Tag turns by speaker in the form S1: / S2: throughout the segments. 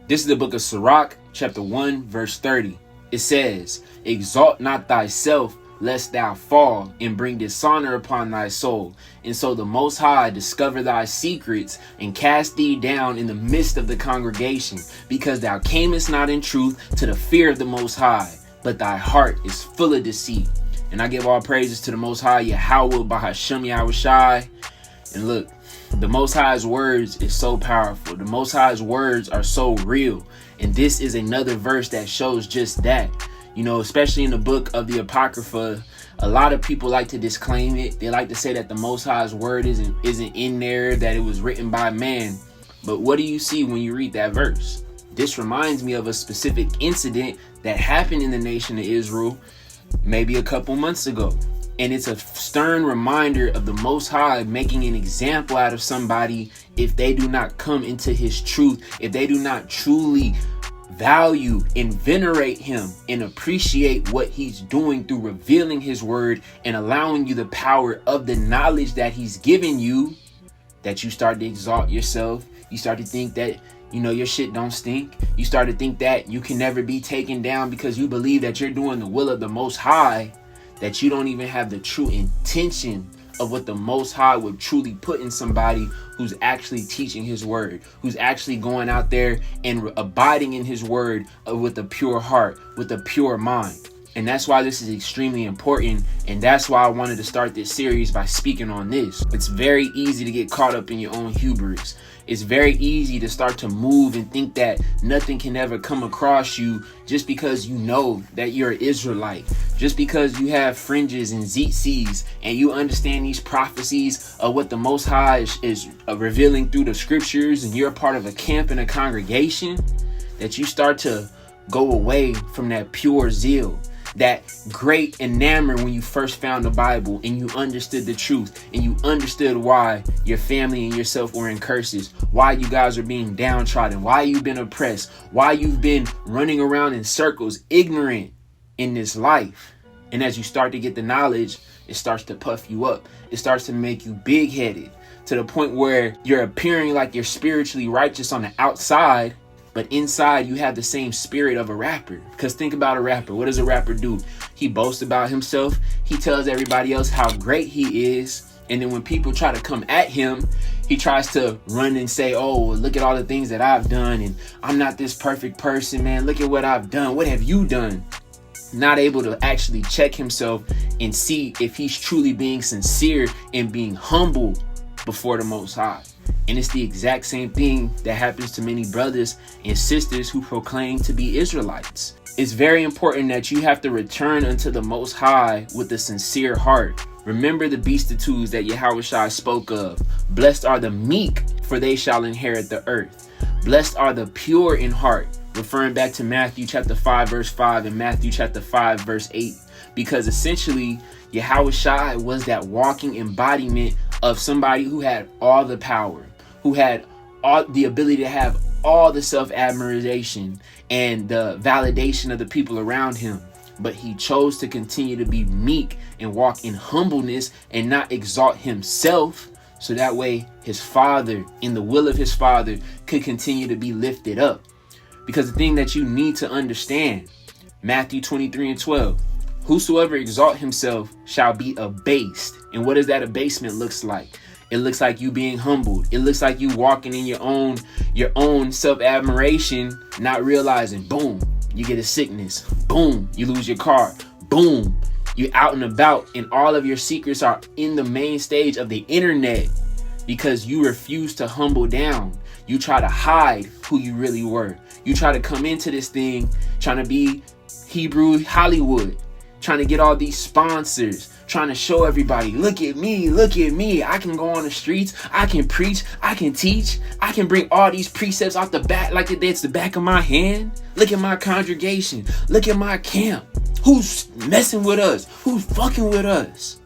S1: This is the book of Sirach, chapter 1, verse 30. It says, "Exalt not thyself, lest thou fall, and bring dishonor upon thy soul. And so the Most High discover thy secrets, and cast thee down in the midst of the congregation, because thou camest not in truth to the fear of the Most High, but thy heart is full of deceit." And I give all praises to the Most High, Yahawah Bahasham Yahawashi. And look, the Most High's words is so powerful. The Most High's words are so real. And this is another verse that shows just that. You know, especially in the book of the Apocrypha, a lot of people like to disclaim it. They like to say that the Most High's word isn't in there, that it was written by man. But what do you see when you read that verse? This reminds me of a specific incident that happened in the nation of Israel maybe a couple months ago. And it's a stern reminder of the Most High making an example out of somebody if they do not come into his truth, if they do not truly value and venerate him and appreciate what he's doing through revealing his word and allowing you the power of the knowledge that he's given you, that you start to exalt yourself. You start to think that, you know, your shit don't stink. You start to think that you can never be taken down because you believe that you're doing the will of the Most High, that you don't even have the true intention of what the Most High would truly put in somebody who's actually teaching his word, who's actually going out there and abiding in his word with a pure heart, with a pure mind. And that's why this is extremely important. And that's why I wanted to start this series by speaking on this. It's very easy to get caught up in your own hubris. It's very easy to start to move and think that nothing can ever come across you just because you know that you're an Israelite, just because you have fringes and tzitzis and you understand these prophecies of what the Most High is revealing through the scriptures, and you're a part of a camp and a congregation, that you start to go away from that pure zeal, that great enamor when you first found the Bible and you understood the truth and you understood why your family and yourself were in curses, why you guys are being downtrodden, why you've been oppressed, why you've been running around in circles ignorant in this life. And as you start to get the knowledge, it starts to puff you up. It starts to make you big-headed to the point where you're appearing like you're spiritually righteous on the outside, but inside you have the same spirit of a rapper. Because think about a rapper. What does a rapper do? He boasts about himself. He tells everybody else how great he is. And then when people try to come at him, he tries to run and say, "Oh, look at all the things that I've done. And I'm not this perfect person, man. Look at what I've done. What have you done?" Not able to actually check himself and see if he's truly being sincere and being humble before the Most High. And it's the exact same thing that happens to many brothers and sisters who proclaim to be Israelites. It's very important that you have to return unto the Most High with a sincere heart. Remember the beatitudes that Yahawashi spoke of. Blessed are the meek, for they shall inherit the earth. Blessed are the pure in heart, referring back to Matthew chapter 5, verse 5 and Matthew chapter 5, verse 8. Because essentially, Yahawashi was that walking embodiment of somebody who had all the power, who had all the ability to have all the self-admiration and the validation of the people around him. But he chose to continue to be meek and walk in humbleness and not exalt himself, so that way his father, in the will of his father, could continue to be lifted up. Because the thing that you need to understand, Matthew 23:12, whosoever exalt himself shall be abased. And what does that abasement looks like? It looks like you being humbled. It looks like you walking in your own self-admiration, not realizing, boom, you get a sickness. Boom, you lose your car. Boom, you're out and about, and all of your secrets are in the main stage of the internet because you refuse to humble down. You try to hide who you really were. You try to come into this thing trying to be Hebrew Hollywood, trying to get all these sponsors, trying to show everybody, look at me, I can go on the streets, I can preach, I can teach, I can bring all these precepts off the back like it's the back of my hand. Look at my congregation, look at my camp. Who's messing with us? Who's fucking with us?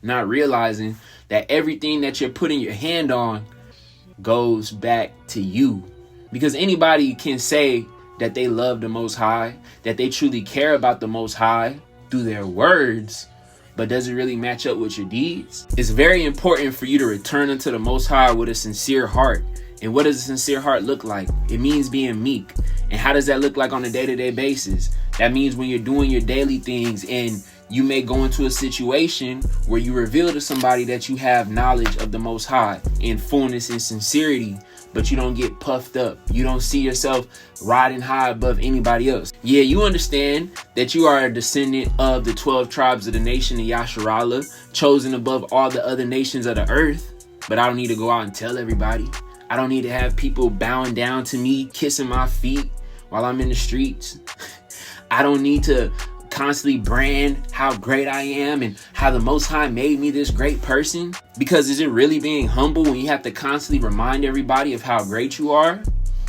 S1: Not realizing that everything that you're putting your hand on goes back to you. Because anybody can say that they love the Most High, that they truly care about the Most High through their words, but does it really match up with your deeds? It's very important for you to return unto the Most High with a sincere heart And what does a sincere heart look like? It means being meek. And how does that look like on a day-to-day basis? That means when you're doing your daily things and you may go into a situation where you reveal to somebody that you have knowledge of the Most High in fullness and sincerity, but you don't get puffed up. You don't see yourself riding high above anybody else. Yeah, you understand that you are a descendant of the 12 tribes of the nation of Yahawah, chosen above all the other nations of the earth. But I don't need to go out and tell everybody. I don't need to have people bowing down to me, kissing my feet while I'm in the streets. I don't need to constantly brand how great I am and how the Most High made me this great person. Because is it really being humble when you have to constantly remind everybody of how great you are?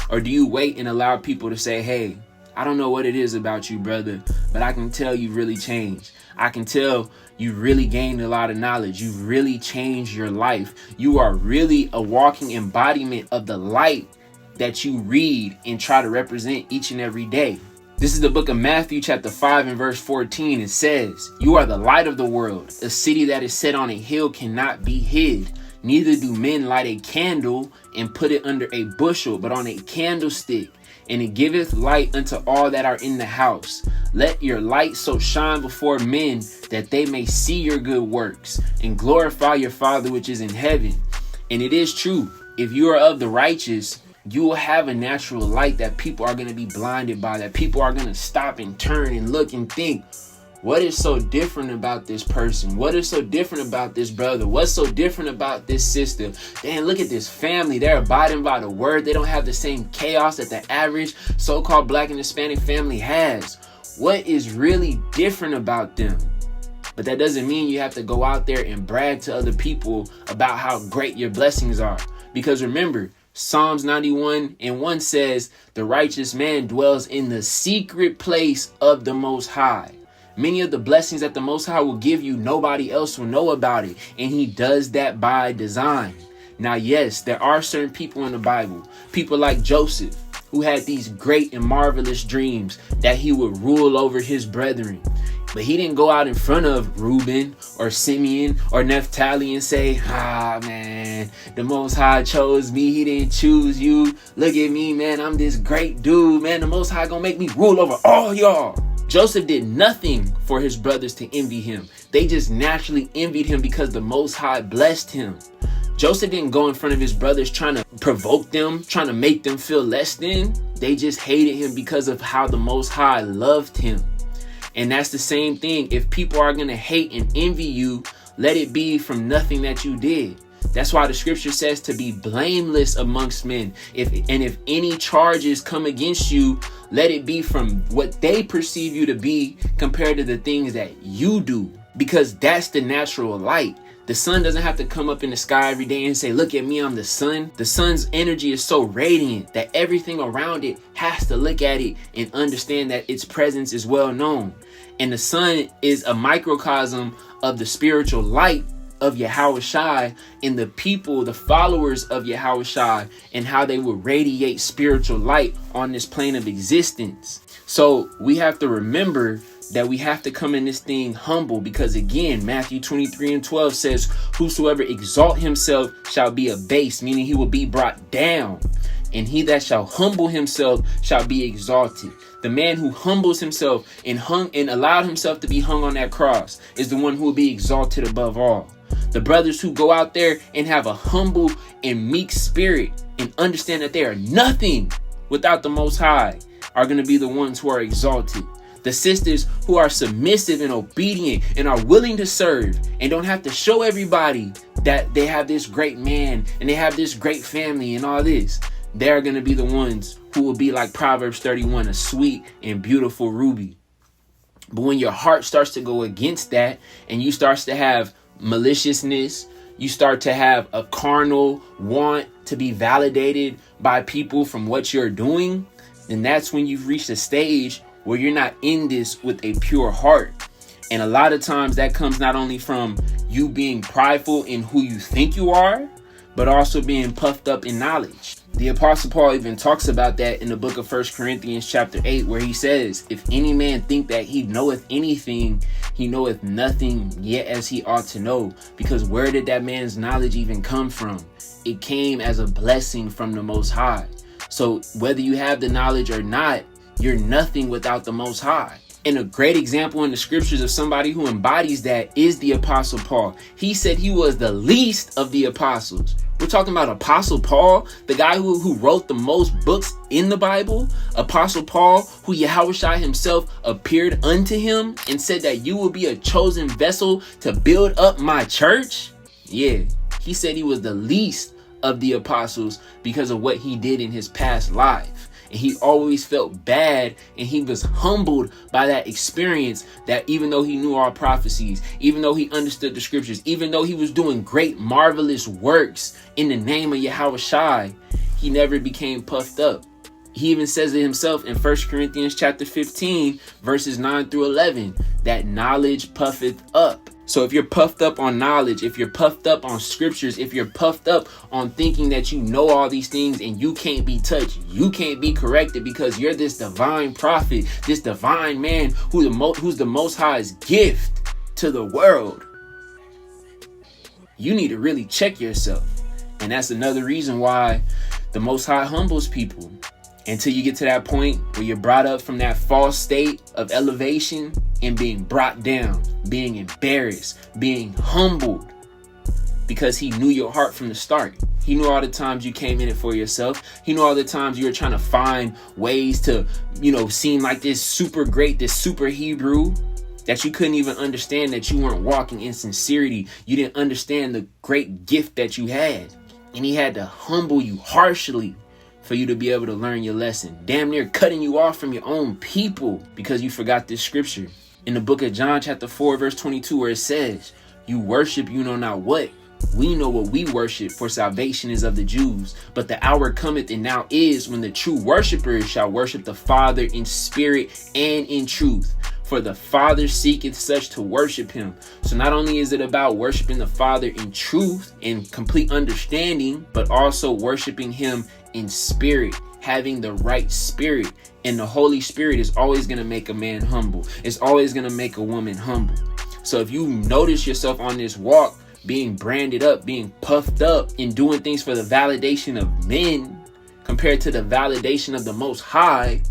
S1: Or do you wait and allow people to say, hey, I don't know what it is about you, brother, but I can tell you've really changed. I can tell you really gained a lot of knowledge. You've really changed your life. You are really a walking embodiment of the light that you read and try to represent each and every day. This is the book of Matthew chapter 5 and verse 14. It says, you are the light of the world. A city that is set on a hill cannot be hid. Neither do men light a candle and put it under a bushel, but on a candlestick, and it giveth light unto all that are in the house. Let your light so shine before men that they may see your good works and glorify your Father which is in heaven. And it is true, if you are of the righteous, you will have a natural light that people are going to be blinded by, that people are going to stop and turn and look and think, what is so different about this person? What is so different about this brother? What's so different about this sister? Damn, look at this family. They're abiding by the word. They don't have the same chaos that the average so-called Black and Hispanic family has. What is really different about them? But that doesn't mean you have to go out there and brag to other people about how great your blessings are. Because remember, Psalms 91:1 says, the righteous man dwells in the secret place of the Most High. Many of the blessings that the Most High will give you, nobody else will know about it. And he does that by design. Now, yes, there are certain people in the Bible, people like Joseph, who had these great and marvelous dreams that he would rule over his brethren. But he didn't go out in front of Reuben or Simeon or Naphtali and say, man, the Most High chose me. He didn't choose you. Look at me, man. I'm this great dude, man. The Most High gonna make me rule over all y'all. Joseph did nothing for his brothers to envy him. They just naturally envied him because the Most High blessed him. Joseph didn't go in front of his brothers trying to provoke them, trying to make them feel less than. They just hated him because of how the Most High loved him. And that's the same thing. If people are going to hate and envy you, let it be from nothing that you did. That's why the scripture says to be blameless amongst men. If any charges come against you, let it be from what they perceive you to be compared to the things that you do. Because that's the natural light. The sun doesn't have to come up in the sky every day and say, look at me, I'm the sun. The sun's energy is so radiant that everything around it has to look at it and understand that its presence is well known. And the sun is a microcosm of the spiritual light of Yahawashi and the people, the followers of Yahawashi, and how they will radiate spiritual light on this plane of existence. So we have to remember that we have to come in this thing humble, because again, Matthew 23:12 says, whosoever exalt himself shall be abased, meaning he will be brought down. And he that shall humble himself shall be exalted. The man who humbles himself and allowed himself to be hung on that cross is the one who will be exalted above all. The brothers who go out there and have a humble and meek spirit and understand that they are nothing without the Most High are going to be the ones who are exalted. The sisters who are submissive and obedient and are willing to serve and don't have to show everybody that they have this great man and they have this great family and all this, they're going to be the ones who will be like Proverbs 31, a sweet and beautiful ruby. But when your heart starts to go against that and you start to have maliciousness, you start to have a carnal want to be validated by people from what you're doing, then that's when you've reached a stage where you're not in this with a pure heart. And a lot of times that comes not only from you being prideful in who you think you are, but also being puffed up in knowledge. The Apostle Paul even talks about that in the book of 1 Corinthians chapter 8, where he says, if any man think that he knoweth anything, he knoweth nothing yet as he ought to know. Because where did that man's knowledge even come from? It came as a blessing from the Most High. So whether you have the knowledge or not, you're nothing without the Most High. And a great example in the scriptures of somebody who embodies that is the Apostle Paul. He said he was the least of the apostles. We're talking about Apostle Paul, the guy who wrote the most books in the Bible. Apostle Paul, who Yahawashi himself appeared unto him and said that you will be a chosen vessel to build up my church. Yeah, he said he was the least of the apostles because of what he did in his past life. And he always felt bad, and he was humbled by that experience, that even though he knew all prophecies, even though he understood the scriptures, even though he was doing great, marvelous works in the name of Yahawashi, he never became puffed up. He even says it himself in 1 Corinthians chapter 15, verses 9 through 11, that knowledge puffeth up. So if you're puffed up on knowledge, if you're puffed up on scriptures, if you're puffed up on thinking that you know all these things and you can't be touched, you can't be corrected because you're this divine prophet, this divine man who's the Most High's gift to the world, you need to really check yourself. And that's another reason why the Most High humbles people until you get to that point where you're brought up from that false state of elevation and being brought down, being embarrassed, being humbled, because he knew your heart from the start. He knew all the times you came in it for yourself. He knew all the times you were trying to find ways to, seem like this super great, this super Hebrew, that you couldn't even understand that you weren't walking in sincerity. You didn't understand the great gift that you had. And he had to humble you harshly for you to be able to learn your lesson. Damn near cutting you off from your own people because you forgot this scripture. In the book of John chapter 4 verse 22, where it says, you worship you know not what. We know what we worship, for salvation is of the Jews. But the hour cometh, and now is, when the true worshipers shall worship the Father in spirit and in truth. For the Father seeketh such to worship him. So not only is it about worshiping the Father in truth and complete understanding, but also worshiping him in spirit, having the right spirit. And the Holy Spirit is always going to make a man humble. It's always going to make a woman humble. So if you notice yourself on this walk being branded up, being puffed up, and doing things for the validation of men compared to the validation of the Most High,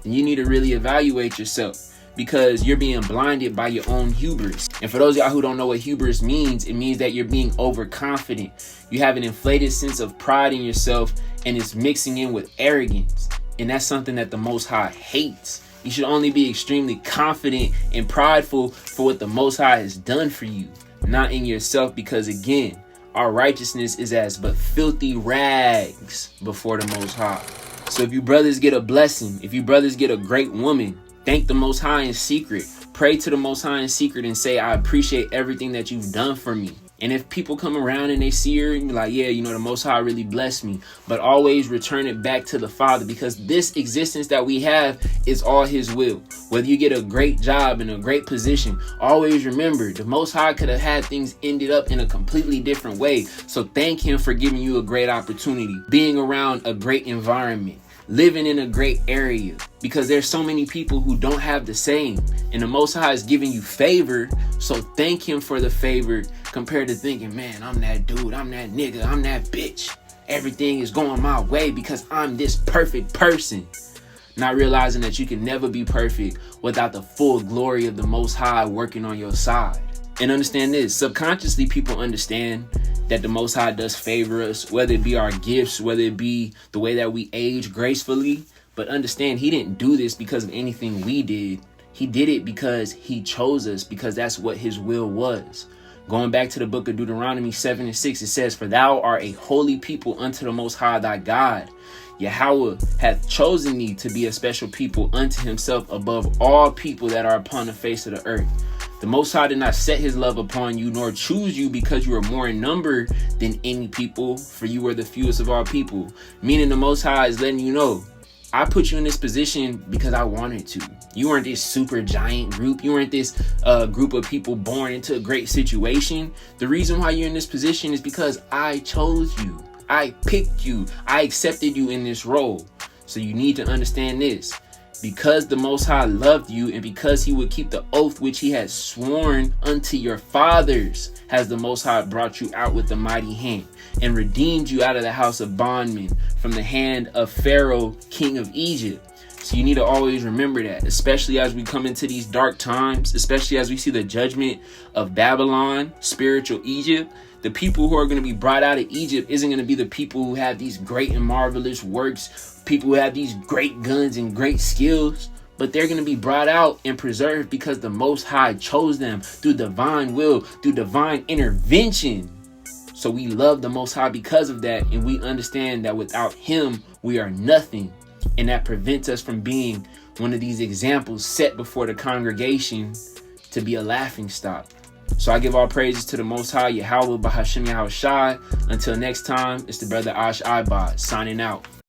S1: then you need to really evaluate yourself, because you're being blinded by your own hubris. And for those of y'all who don't know what hubris means, it means that you're being overconfident. You have an inflated sense of pride in yourself, and it's mixing in with arrogance. And that's something that the Most High hates. You should only be extremely confident and prideful for what the Most High has done for you, not in yourself, because again, our righteousness is as but filthy rags before the Most High. So if you brothers get a blessing, if you brothers get a great woman, thank the Most High in secret. Pray to the Most High in secret and say, I appreciate everything that you've done for me. And if people come around and they see her and be like, yeah, the Most High really blessed me, but always return it back to the Father, because this existence that we have is all his will. Whether you get a great job and a great position, always remember the Most High could have had things ended up in a completely different way. So thank him for giving you a great opportunity, being around a great environment, living in a great area, because there's so many people who don't have the same, and the Most High is giving you favor. So thank him for the favor, compared to thinking, man, I'm that dude, I'm that nigga, I'm that bitch, everything is going my way because I'm this perfect person. Not realizing that you can never be perfect without the full glory of the Most High working on your side. And understand this, subconsciously people understand that the Most High does favor us, whether it be our gifts, whether it be the way that we age gracefully. But understand, he didn't do this because of anything we did. He did it because he chose us, because that's what his will was. Going back to the book of Deuteronomy 7:6, it says, for thou art a holy people unto the Most High thy God. Yahweh hath chosen thee to be a special people unto himself above all people that are upon the face of the earth. The Most High did not set his love upon you, nor choose you because you are more in number than any people, for you are the fewest of all people. Meaning the Most High is letting you know, I put you in this position because I wanted to. You weren't this super giant group. You weren't this group of people born into a great situation. The reason why you're in this position is because I chose you. I picked you. I accepted you in this role. So you need to understand this. Because the Most High loved you, and because he would keep the oath which he had sworn unto your fathers, has the Most High brought you out with a mighty hand, and redeemed you out of the house of bondmen, from the hand of Pharaoh, king of Egypt. So you need to always remember that, especially as we come into these dark times, especially as we see the judgment of Babylon, spiritual Egypt. The people who are going to be brought out of Egypt isn't going to be the people who have these great and marvelous works, people who have these great guns and great skills, but they're going to be brought out and preserved because the Most High chose them through divine will, through divine intervention. So we love the Most High because of that, and we understand that without him, we are nothing. And that prevents us from being one of these examples set before the congregation to be a laughing stock. So I give all praises to the Most High, Yahawah Bahasham Yahawashi. Until next time, it's the brother Ash Ibad signing out.